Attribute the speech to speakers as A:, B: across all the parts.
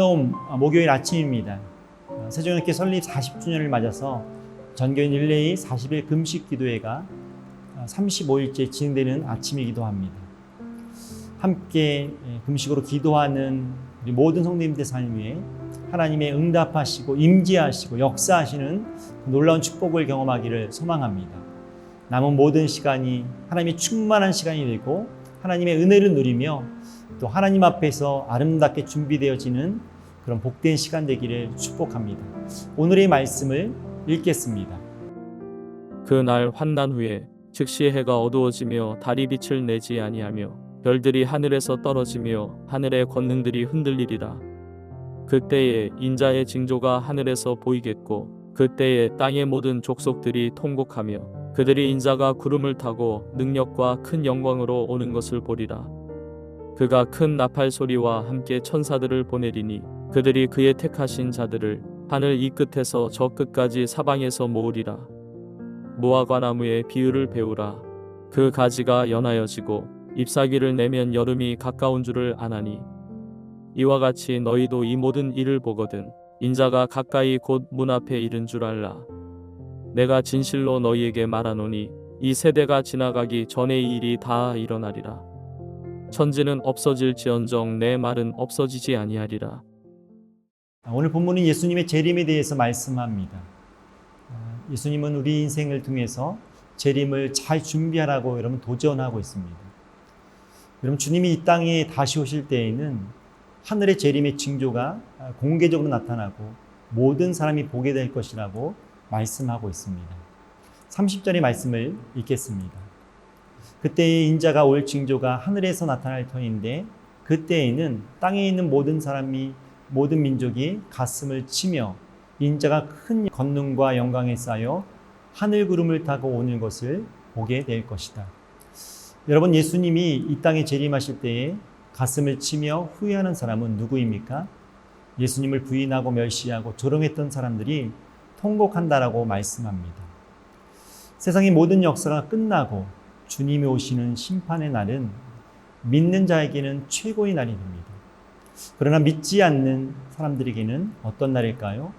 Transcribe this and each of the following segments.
A: 샬롬 목요일 아침입니다. 세종교회 설립 40주년을 맞아서 전교인 릴레이 40일 금식 기도회가 35일째 진행되는 아침이기도 합니다. 함께 금식으로 기도하는 우리 모든 성도님들 삶에 하나님의 응답하시고 임재하시고 역사하시는 놀라운 축복을 경험하기를 소망합니다. 남은 모든 시간이 하나님의 충만한 시간이 되고 하나님의 은혜를 누리며 또 하나님 앞에서 아름답게 준비되어지는 그런 복된 시간 되기를 축복합니다. 오늘의 말씀을 읽겠습니다.
B: 그날 환난 후에 즉시 해가 어두워지며 달이 빛을 내지 아니하며 별들이 하늘에서 떨어지며 하늘의 권능들이 흔들리리라. 그때에 인자의 징조가 하늘에서 보이겠고 그때에 땅의 모든 족속들이 통곡하며 그들이 인자가 구름을 타고 능력과 큰 영광으로 오는 것을 보리라. 그가 큰 나팔 소리와 함께 천사들을 보내리니 그들이 그의 택하신 자들을 하늘 이 끝에서 저 끝까지 사방에서 모으리라. 무화과 나무의 비유를 배우라. 그 가지가 연하여지고 잎사귀를 내면 여름이 가까운 줄을 아나니 이와 같이 너희도 이 모든 일을 보거든 인자가 가까이 곧 문 앞에 이른 줄 알라. 내가 진실로 너희에게 말하노니 이 세대가 지나가기 전에 이 일이 다 일어나리라. 천지는 없어질지언정 내 말은 없어지지 아니하리라.
A: 오늘 본문은 예수님의 재림에 대해서 말씀합니다. 예수님은 우리 인생을 통해서 재림을 잘 준비하라고 여러분 도전하고 있습니다. 여러분 주님이 이 땅에 다시 오실 때에는 하늘의 재림의 징조가 공개적으로 나타나고 모든 사람이 보게 될 것이라고 말씀하고 있습니다. 30절의 말씀을 읽겠습니다. 그때의 인자가 올 징조가 하늘에서 나타날 터인데 그때에는 땅에 있는 모든 사람이 모든 민족이 가슴을 치며 인자가 큰 권능과 영광에 쌓여 하늘 구름을 타고 오는 것을 보게 될 것이다. 여러분 예수님이 이 땅에 재림하실 때에 가슴을 치며 후회하는 사람은 누구입니까? 예수님을 부인하고 멸시하고 조롱했던 사람들이 통곡한다라고 말씀합니다. 세상의 모든 역사가 끝나고 주님이 오시는 심판의 날은 믿는 자에게는 최고의 날이 됩니다. 그러나 믿지 않는 사람들에게는 어떤 날일까요?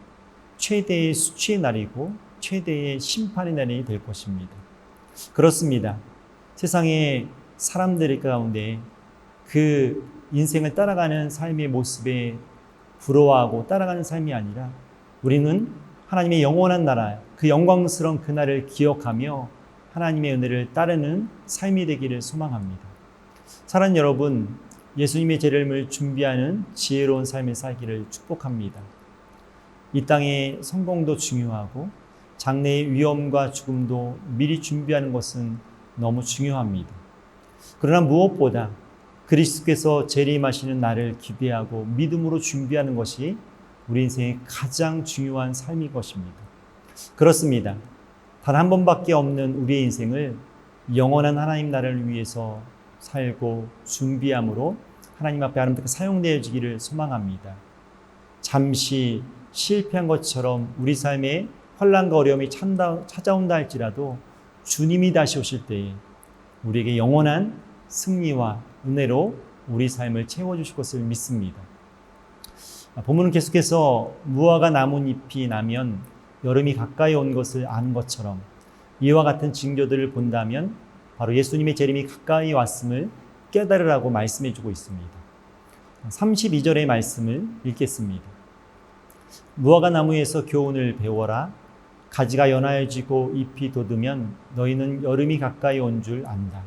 A: 최대의 수치의 날이고 최대의 심판의 날이 될 것입니다. 그렇습니다. 세상의 사람들 가운데 그 인생을 따라가는 삶의 모습에 부러워하고 따라가는 삶이 아니라 우리는 하나님의 영원한 나라, 그 영광스러운 그 날을 기억하며 하나님의 은혜를 따르는 삶이 되기를 소망합니다. 사랑하는 여러분, 예수님의 재림을 준비하는 지혜로운 삶을 살기를 축복합니다. 이 땅의 성공도 중요하고 장래의 위험과 죽음도 미리 준비하는 것은 너무 중요합니다. 그러나 무엇보다 그리스도께서 재림하시는 날을 기대하고 믿음으로 준비하는 것이 우리 인생의 가장 중요한 삶인 것입니다. 그렇습니다. 단 한 번밖에 없는 우리의 인생을 영원한 하나님 나라를 위해서 살고 준비함으로 하나님 앞에 아름답게 사용되어지기를 소망합니다. 잠시 실패한 것처럼 우리 삶에 환난과 어려움이 찾아온다 할지라도 주님이 다시 오실 때에 우리에게 영원한 승리와 은혜로 우리 삶을 채워주실 것을 믿습니다. 본문은 계속해서 무화과 나뭇잎이 나면 여름이 가까이 온 것을 아는 것처럼 이와 같은 징조들을 본다면 바로 예수님의 재림이 가까이 왔음을 깨달으라고 말씀해주고 있습니다. 32절의 말씀을 읽겠습니다. 무화과 나무에서 교훈을 배워라. 가지가 연하여지고 잎이 돋으면 너희는 여름이 가까이 온 줄 안다.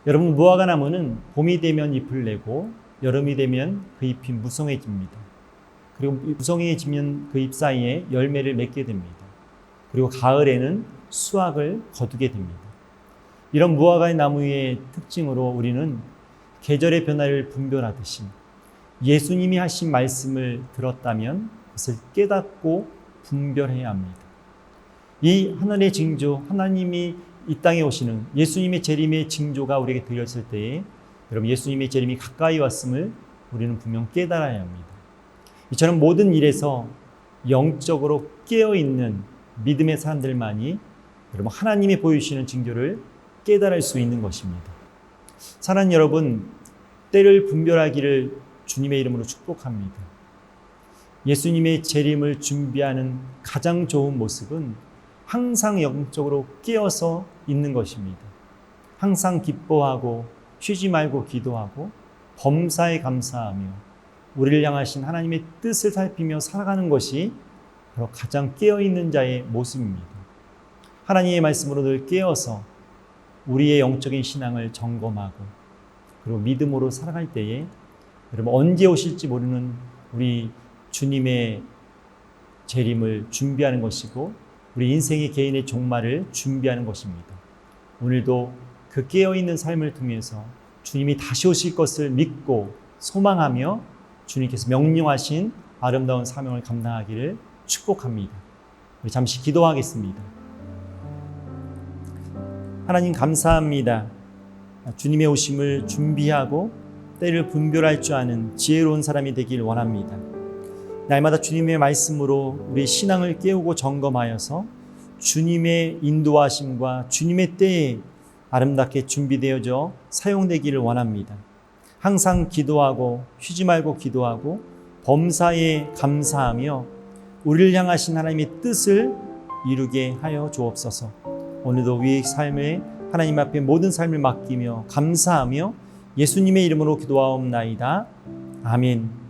A: 여러분 무화과 나무는 봄이 되면 잎을 내고 여름이 되면 그 잎이 무성해집니다. 그리고 무성해지면 그 잎 사이에 열매를 맺게 됩니다. 그리고 가을에는 수확을 거두게 됩니다. 이런 무화과의 나무의 특징으로 우리는 계절의 변화를 분별하듯이 예수님이 하신 말씀을 들었다면 그것을 깨닫고 분별해야 합니다. 이 하늘의 징조, 하나님이 이 땅에 오시는 예수님의 재림의 징조가 우리에게 들렸을 때에 여러분 예수님의 재림이 가까이 왔음을 우리는 분명 깨달아야 합니다. 이처럼 모든 일에서 영적으로 깨어있는 믿음의 사람들만이 여러분 하나님이 보여주시는 징조를 깨달을 수 있는 것입니다. 사랑하는 여러분, 때를 분별하기를 주님의 이름으로 축복합니다. 예수님의 재림을 준비하는 가장 좋은 모습은 항상 영적으로 깨어서 있는 것입니다. 항상 기뻐하고 쉬지 말고 기도하고 범사에 감사하며 우리를 향하신 하나님의 뜻을 살피며 살아가는 것이 바로 가장 깨어있는 자의 모습입니다. 하나님의 말씀으로 늘 깨어서 우리의 영적인 신앙을 점검하고 그리고 믿음으로 살아갈 때에 여러분 언제 오실지 모르는 우리 주님의 재림을 준비하는 것이고 우리 인생의 개인의 종말을 준비하는 것입니다. 오늘도 그 깨어있는 삶을 통해서 주님이 다시 오실 것을 믿고 소망하며 주님께서 명령하신 아름다운 사명을 감당하기를 축복합니다. 우리 잠시 기도하겠습니다. 하나님 감사합니다. 주님의 오심을 준비하고 때를 분별할 줄 아는 지혜로운 사람이 되길 원합니다. 날마다 주님의 말씀으로 우리 신앙을 깨우고 점검하여서 주님의 인도하심과 주님의 때에 아름답게 준비되어져 사용되기를 원합니다. 항상 기도하고 쉬지 말고 기도하고 범사에 감사하며 우리를 향하신 하나님의 뜻을 이루게 하여 주옵소서. 오늘도 우리의 삶에 하나님 앞에 모든 삶을 맡기며 감사하며 예수님의 이름으로 기도하옵나이다. 아멘.